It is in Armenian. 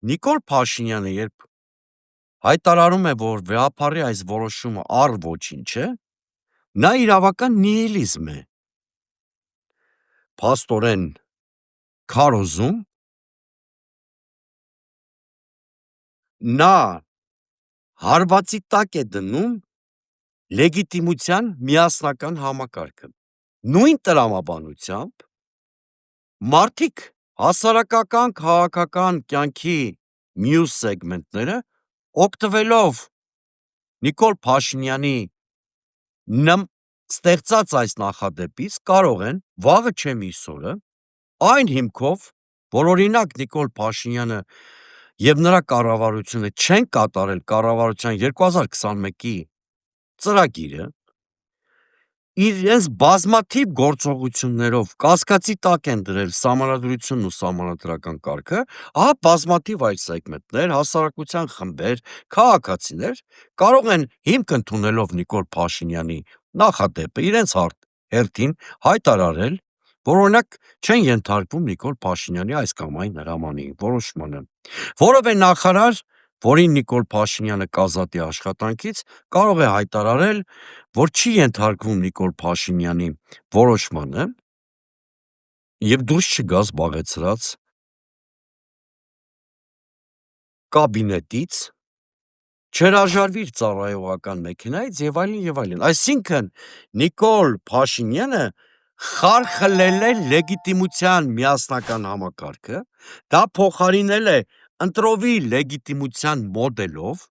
Նիկոլ Փաշինյանը երբ հայտարարում է, որ վեհափառի այս որոշումը առ ոչինչ է, նա իրավական նիհիլիզմ է փաստորեն քարոզում, նա հարվածի տակ է դնում լեգիտիմության միասնական համակարգը։ Նույն տրամաբանությամբ մարդիկ հասարակական քաղաքական կյանքի մյուս սեգմենտները օգտվելով Նիկոլ Փաշինյանի ստեղծած այս նախադեպից կարող են վաղը չէ միսօրը այն հիմքով, որ օրինակ Նիկոլ Փաշինյանը եւ նրա կառավարությունը չեն կատարել կառավարության 2021-ի ծրագիրը, իրենց բազմաթիվ գործողություններով կասկածի տակ են դրել սահմանադրությունն ու սահմանադրական կարգը, ահա բազմաթիվ այլ սեգմենտներ, հասարակության խմբեր, քաղաքացիներ կարող են հիմք ընդունելով Նիկոլ Փաշինյանի նախադեպը իրենց հերթին հայտարարել, որ օրինակ չեն ենթարկվում Նիկոլ Փաշինյանի այս կամ այն հրամանի որոշմանը, որևէ նախարար, որին Նիկոլ Փաշինյանը կազատի աշխատանքից, կարող է հայտարարել, որ չի ենթարկվում Նիկոլ Փաշինյանի որոշմանը եւ դուրս չգա զբաղեցրած կաբինետից, չհրաժարվի իր ծառայողական մեքենայից եւ այլն եւ այլն։ Այսինքն Նիկոլ Փաշինյանը խարխլել է լեգիտիմության միասնական համակարգը, դա փոխարինել է ընտրովի լեգիտիմության մոդելով,